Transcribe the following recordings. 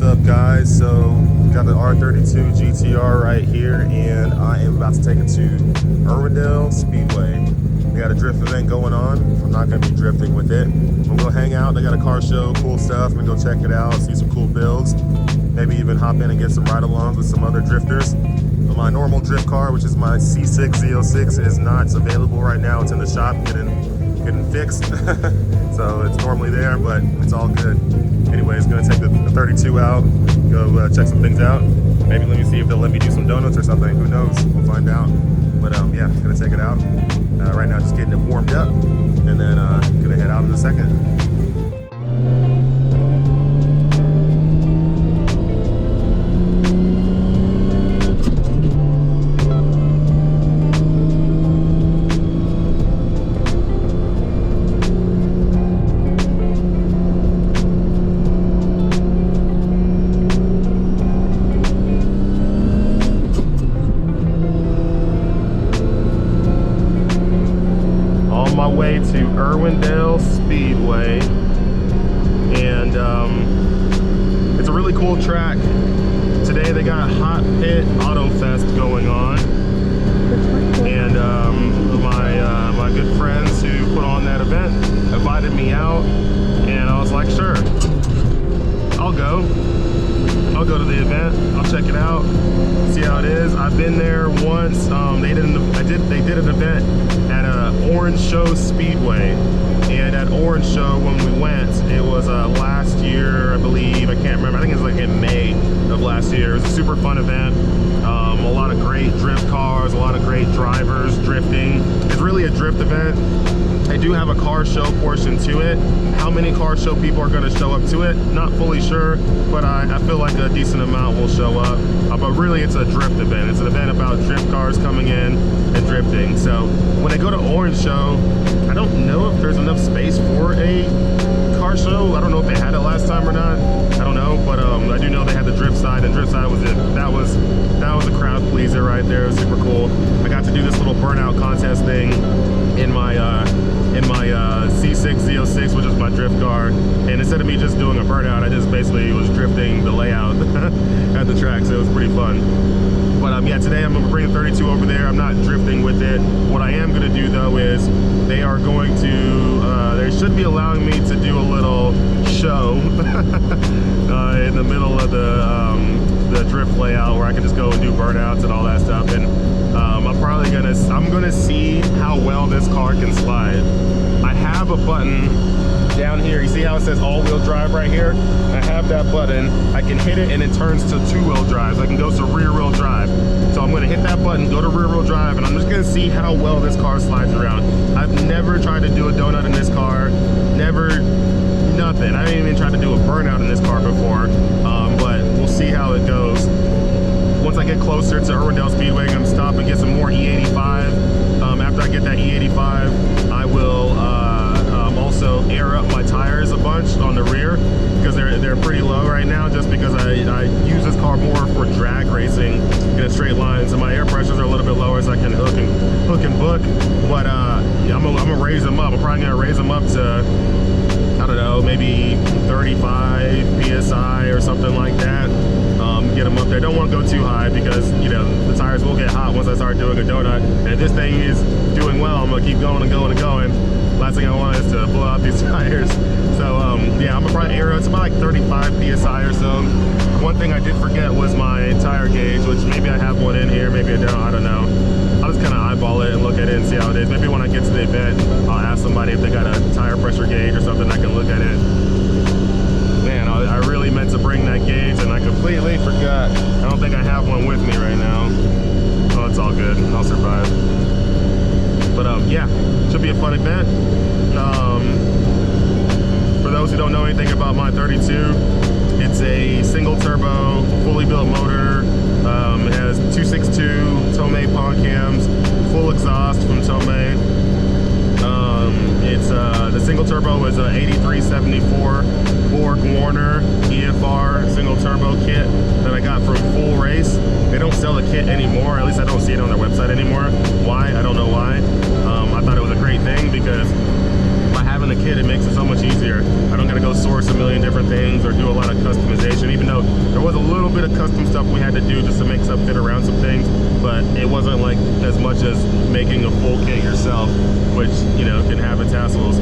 What's up, guys? So got the R32 GTR right here, and I am about to take it to Irwindale Speedway. We got a drift event going on. I'm not going to be drifting with it. I'm going to hang out. They got a car show, cool stuff. I'm going to go check it out, see some cool builds. Maybe even hop in and get some ride-alongs with some other drifters. My normal drift car, which is my C6 Z06, is not available right now. It's in the shop getting fixed. So it's normally there, but it's all good. Anyways, gonna take the 32 out, go check some things out. Maybe let me see if they'll let me do some donuts or something. Who knows? We'll find out. But yeah, gonna take it out. Right now, just getting it warmed up, and then gonna head out in a second. My way to Irwindale Speedway, and it's a really cool track. Today they got Hot Pit Auto Fest going on, and my good friends who put on that event invited me out, and I was like, sure, I'll go to the event. I'll check it out, see how it is. I've been there once. They did an event at Orange Show Speedway, and at Orange Show when we went, it was last year, I believe. I can't remember. I think it was like in May of last year. It was a super fun event. A lot of great drift cars, a lot of great drivers drifting. It's really a drift event. They do have a car show portion to it. How many car show people are going to show up to it? Not fully sure, but I feel like a decent amount will show up. But really, it's a drift event. It's an event about drift cars coming in and drifting. So when they go to Orange Show, I don't know if there's enough space for a car show. I don't know if they had it last time or not. I don't know, but I do know they had the drift side, and drift side was it. That was a crowd pleaser right there. It was super cool. I got to do this little burnout contest thing in my C6 Z06, which is my drift car, and instead of me just doing a burnout, I just basically was drifting the layout at the track, so it was pretty fun. But yeah, today I'm going to bring the 32 over there. I'm not drifting with it. What I am going to do though is they are going to, they should be allowing me to do a little show in the middle of the drift layout where I can just go and do burnouts and all that stuff. And I'm gonna see how well this car can slide. I have a button down here. You see how it says all-wheel drive right here? I have that button. I can hit it and it turns to two-wheel drive. So I can go to rear-wheel drive. So I'm gonna hit that button, go to rear-wheel drive, and I'm just gonna see how well this car slides around. I've never tried to do a donut in this car. Nothing. I didn't even try to do a burnout in this car before. But we'll see how it goes. Once I get closer to Irwindale Speedway, I'm gonna stop and get some more E85. After I get that E85, I will also air up my tires a bunch on the rear because they're pretty low right now, just because I use this car more for drag racing in a straight line, so my air pressures are a little bit lower, so I can hook and book. But yeah, I'm gonna raise them up. I'm probably gonna raise them up to, I don't know, maybe 35 PSI or something like that. Get them up there. Don't want to go too high because, you know, the tires will get hot once I start doing a donut. And if this thing is doing well, I'm going to keep going and going and going. Last thing I want is to blow out these tires. So, yeah, I'm going to probably air it. It's about like 35 PSI or so. One thing I did forget was my tire gauge, which maybe I have one in here, maybe I don't. I don't know. I'll just kind of eyeball it and look at it and see how it is. Maybe when I get to the event, I'll ask somebody if they got a tire pressure gauge or something. I can look at it. Man, I really meant to bring that gauge and I completely forgot. I don't think I have one with me right now. Oh, it's all good. I'll survive. But yeah, should be a fun event. For those who don't know anything about my 32, it's a single turbo, fully built motor. It has 262 Tomei pond cams, full exhaust from Tomei. The single turbo is a 8374 Borg Warner EFR single turbo kit that I got from Full Race. They don't sell the kit anymore, at least I don't see it on their website anymore. Why? I don't know why. I thought it was a great thing because by having having a kid, it makes it so much easier. I don't gotta go source a million different things or do a lot of customization, even though there was a little bit of custom stuff we had to do just to make stuff fit around some things, but it wasn't like as much as making a full kit yourself, which, you know, can have its hassles.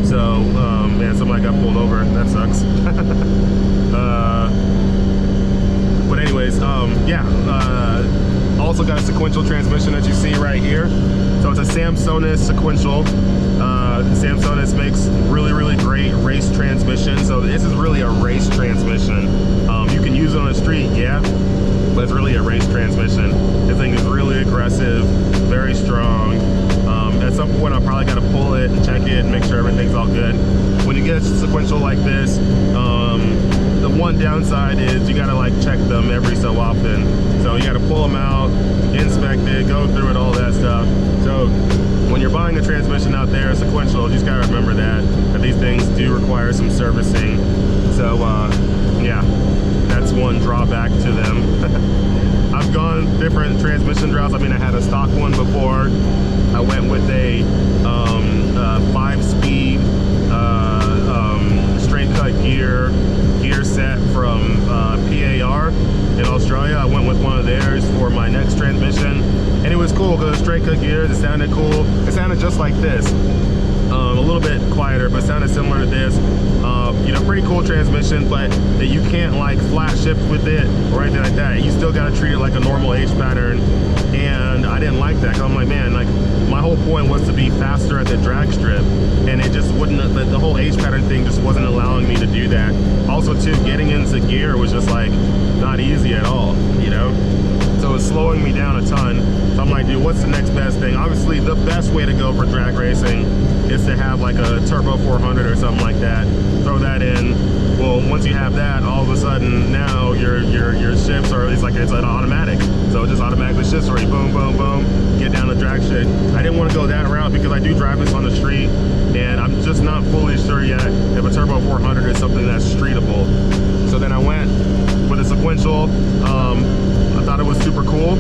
So, man, somebody got pulled over. That sucks. But anyways, yeah, also got a sequential transmission that you see right here. So it's a Samsonas sequential. Samsonas makes really great race transmission. So this is really a race transmission. You can use it on the street, yeah, but it's really a race transmission. This thing is really aggressive, very strong. At some point I'll probably gotta pull it and check it and make sure everything's all good. When you get a sequential like this, the one downside is you gotta like check them every so often. So you gotta pull them out, inspect it, go through it, all that stuff. So when you're buying a transmission out there, sequential, you just gotta remember that these things do require some servicing. So yeah, that's one drawback to them. I've gone different transmission routes. I mean, I had a stock one before. I went with a 5-speed straight cut gear set from PAR in Australia. I went with one of theirs for my next transmission, and it was cool because straight cut gears, it sounded cool. It sounded just like this. A little bit quieter, but sounded similar to this. You know, pretty cool transmission, but that you can't like flat shift with it or anything like that. You still got to treat it like a normal H pattern, and I didn't like that. 'Cause I'm like, man, like my whole point was to be faster at the drag strip, and it just wouldn't. The whole H pattern thing just wasn't allowing me to do that. Also, too, getting into gear was just like not easy at all, you know. So it's slowing me down a ton. So I'm like, dude, what's the next best thing? Obviously, the best way to go for drag racing is to have like a turbo 400 or something like that. Throw that in. Well, once you have that, all of a sudden now your shifts are, it's an automatic. So it just automatically shifts for you. Boom, boom, boom. Get down the drag shit. I didn't want to go that route because I do drive this on the street, and I'm just not fully sure yet if a turbo 400 is something that's streetable. So then I went with a sequential. I thought it was super cool.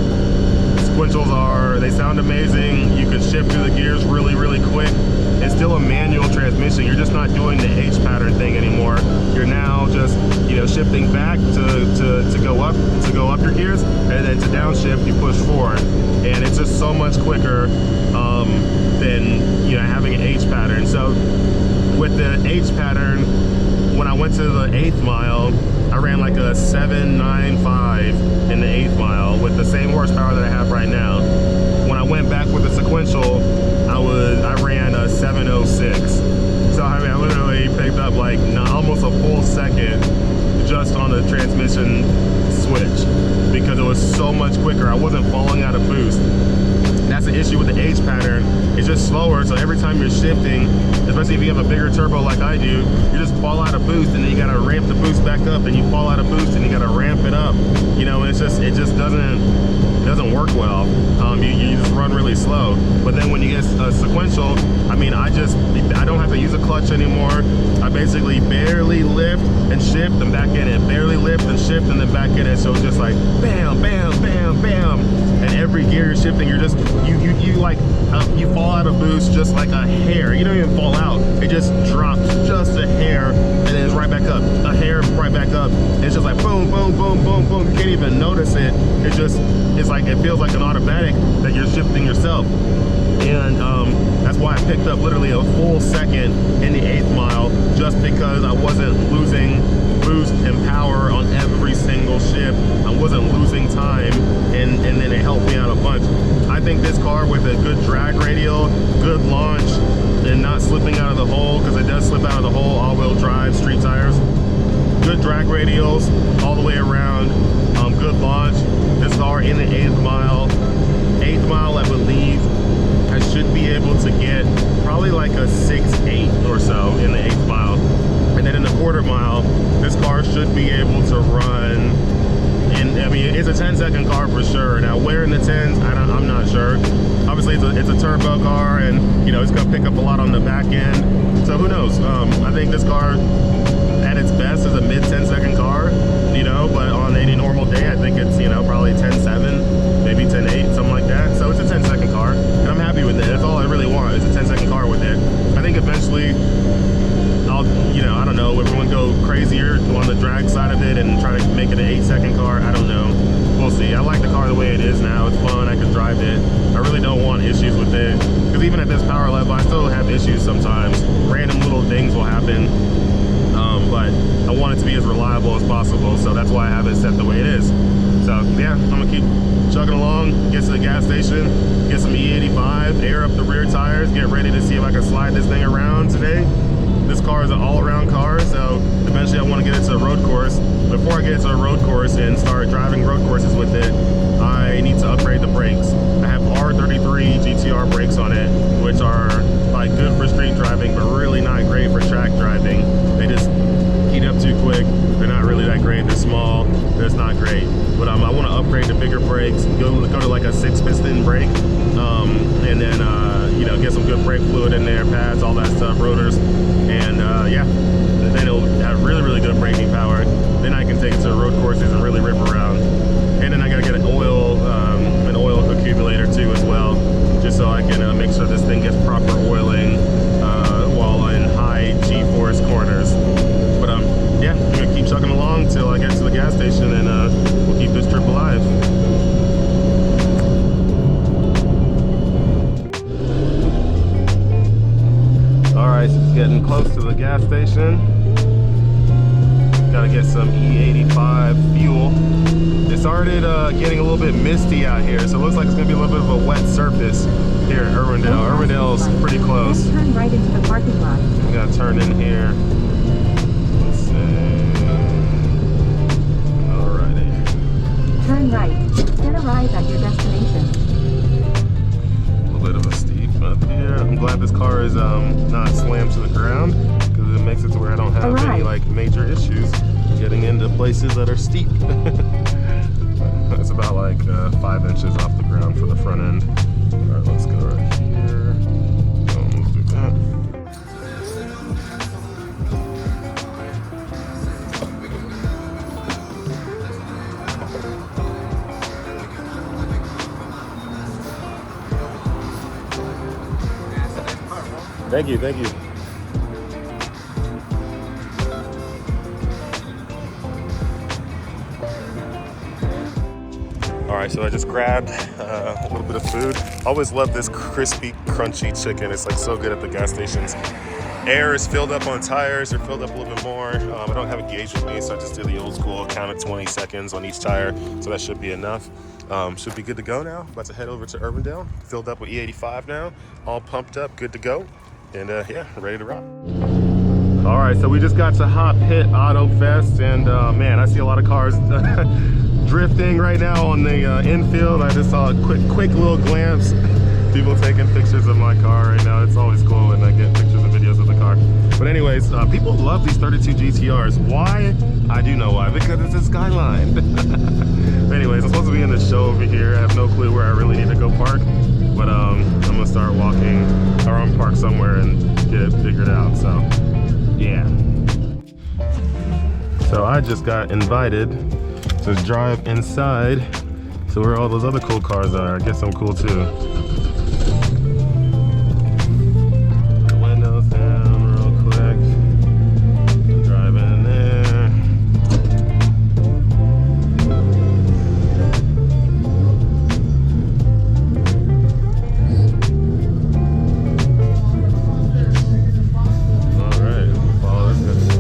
Sequentials they sound amazing. You can shift through the gears really quick. It's still a manual transmission. You're just not doing the H pattern thing anymore. You're now just, you know, shifting back to go up your gears, and then to downshift you push forward. And it's just so much quicker than, you know, having an H pattern. So with the H pattern, when I went to the 8th mile, I ran like a 795 in the 8th mile with the same horsepower that I have right now. When I went back with the sequential, I ran a 706. So I mean, I literally picked up like almost a full second just on the transmission switch because it was so much quicker. I wasn't falling out of boost. That's the issue with the H pattern. It's just slower, so every time you're shifting, especially if you have a bigger turbo like I do, you just fall out of boost, and then you gotta ramp the boost back up, and you fall out of boost, and you gotta ramp it up. You know, and it just doesn't work well. You just run really slow. But then when you get a sequential, I mean, I don't have to use a clutch anymore. I basically barely lift and shift and back in it, barely lift and shift and then back in it. So it's just like bam, bam, bam, bam, and every gear you're shifting, you're just you fall out of boost just like a hair. You don't even fall out. It just drops just a hair, and then it's right back up. A hair, right back up. It's just like boom, boom, boom, boom, boom. You can't even notice it. It feels like an automatic that you're shifting yourself. And that's why I picked up literally a full second in the 8th mile, just because I wasn't losing boost and power on every single shift. I wasn't losing time, and then it helped me out a bunch. I think this car with a good drag radial, good launch, and not slipping out of the hole, because it does slip out of the hole, all-wheel drive, street tires, good drag radials all the way around, good launch. This car in the 8th mile, I believe I should be able to get probably like a 6.8 or so in the 8th mile. And then in the 1/4 mile, this car should be able to run, and I mean, it's a 10-second car for sure. Now, where in the 10s, I'm not sure. Obviously, it's a turbo car, and you know, it's gonna pick up a lot on the back end. So who knows? I think this car, at its best, is a mid 10-second car, you know, but on any normal day, I think it's, you know, probably 10.7, maybe 10.8, something like that. So it's a 10-second car, and I'm happy with it. That's all I really want, is a 10-second car with it. I think eventually drag side of it and try to make it an 8-second car. I don't know. We'll see. I like the car the way it is now. It's fun. I can drive it. I really don't want issues with it, because even at this power level, I still have issues sometimes. Random little things will happen, but I want it to be as reliable as possible, so that's why I have it set the way it is. So yeah, I'm gonna keep chugging along, get to the gas station, get some E85, air up the rear tires, get ready to see if I can slide this thing around today. This car is an all-around car, so eventually I want to get it to a road course. Before I get it to a road course and start driving road courses with it, I need to upgrade the brakes. I have R32 GTR brakes on it, which are like good for street driving, but really not great for track driving. They just heat up too quick. They're not really that great. They're small. It's not great. But I want to upgrade the bigger brakes. Go to like a 6-piston brake, and then you know, get some good brake fluid in there, pads, all that stuff, rotors, and yeah, then it'll have really good braking power. Then I can take it to road courses and really rip around. And then I gotta get an oil accumulator too as well, just so I can make sure this thing gets proper oiling while in high G-force corners. But yeah, I'm gonna keep chugging along till I get to the gas station, and we'll keep this trip alive. Alright, so it's getting close to the gas station. Gotta get some E85 fuel. It started getting a little bit misty out here, so it looks like it's gonna be a little bit of a wet surface here at Irwindale. Irwindale's pretty close. Then turn right into the parking lot. We gotta turn in here. Let's see. Alrighty. Turn right, then arrive at your destination. A little bit of a steep up here. I'm glad this car is not slammed to the ground, because it makes it to where I don't have any like major issues getting into places that are steep. It's about like 5 inches off the ground for the front end. Alright, let's go right here. We'll do that. Thank you, thank you. Alright, so I just grabbed a little bit of food. I always love this crispy, crunchy chicken. It's like so good at the gas stations. Air is filled up on tires. They're filled up a little bit more. I don't have a gauge with me, so I just did the old school count of 20 seconds on each tire. So that should be enough. Should be good to go now. About to head over to Irwindale. Filled up with E85 now. All pumped up, good to go. And yeah, ready to rock. All right, so we just got to Hot Pit Auto Fest, and man, I see a lot of cars drifting right now on the infield. I just saw a quick little glance. People taking pictures of my car right now. It's always cool when I get pictures and videos of the car. But anyways, people love these 32 GTRs. Why? I do know why, because it's a Skyline. Anyways, I'm supposed to be in the show over here. I have no clue where I really need to go park, but I'm gonna start walking, or I'm park somewhere and get it figured out, so yeah. So I just got invited to drive inside to where all those other cool cars are. I guess I'm cool too. The windows down real quick. Drive in there. All right, follow this guy.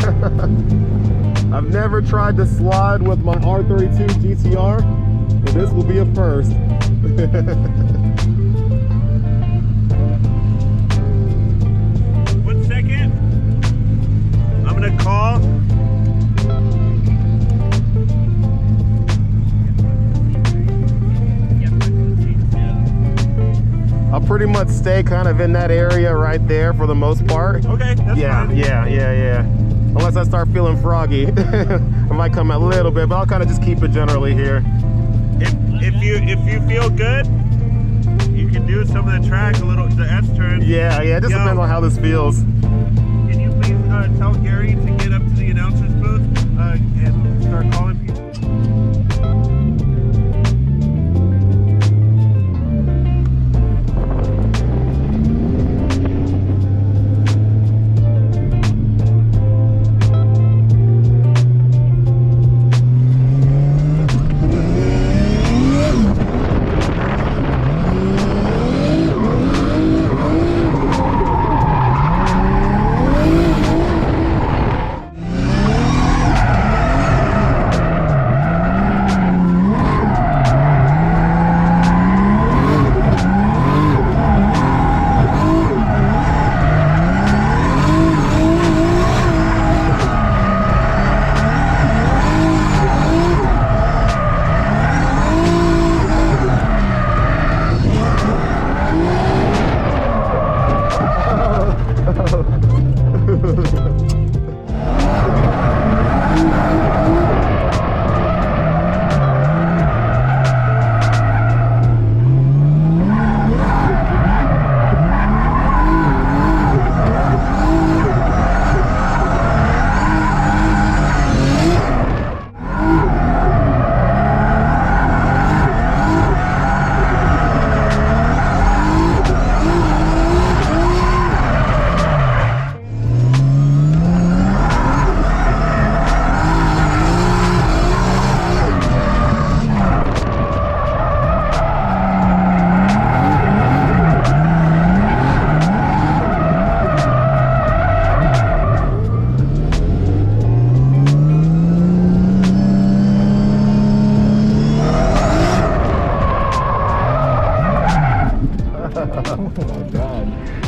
I've never tried to slide with my R32 GTR, but this will be a first. 1 second. I'm gonna call. I'll pretty much stay kind of in that area right there for the most part. Okay, that's fine. Yeah. Unless I start feeling froggy. I might come a little bit, but I'll kind of just keep it generally here. If you feel good, you can do some of the track, the S turn. Yeah, it just depends on how this feels. Can you please tell Gary to get up to the announcer's booth and start calling people?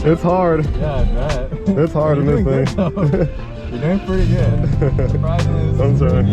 It's hard. Yeah, I bet. It's hard in this thing. You're doing pretty good. Surprisingly, I'm sorry.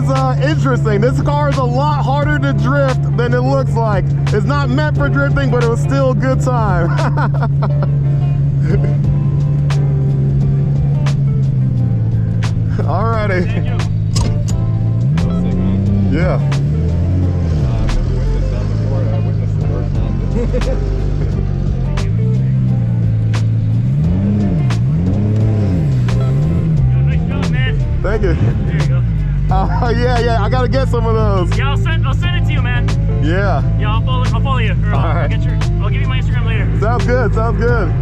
was interesting. This car is a lot harder to drift than it looks like. It's not meant for drifting, but it was still a good time. Alrighty. Thank you. Yeah. I've never witnessed that before. I witnessed the first time. Nice job, man. Thank you. There you go. Yeah. I gotta get some of those. Yeah, I'll send it to you, man. Yeah. Yeah, I'll follow you. Or I'll right. I'll give you my Instagram later. Sounds good. Sounds good.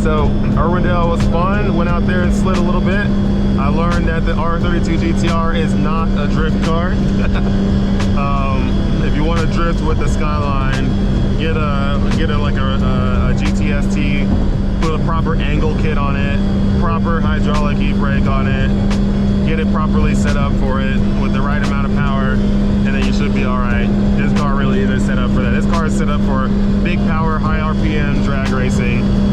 So Irwindale was fun, went out there and slid a little bit. I learned that the R32 GTR is not a drift car. If you want to drift with the Skyline, get a GTST, put a proper angle kit on it, proper hydraulic e-brake on it, get it properly set up for it with the right amount of power, and then you should be all right. This car really isn't set up for that. This car is set up for big power, high RPM drag racing.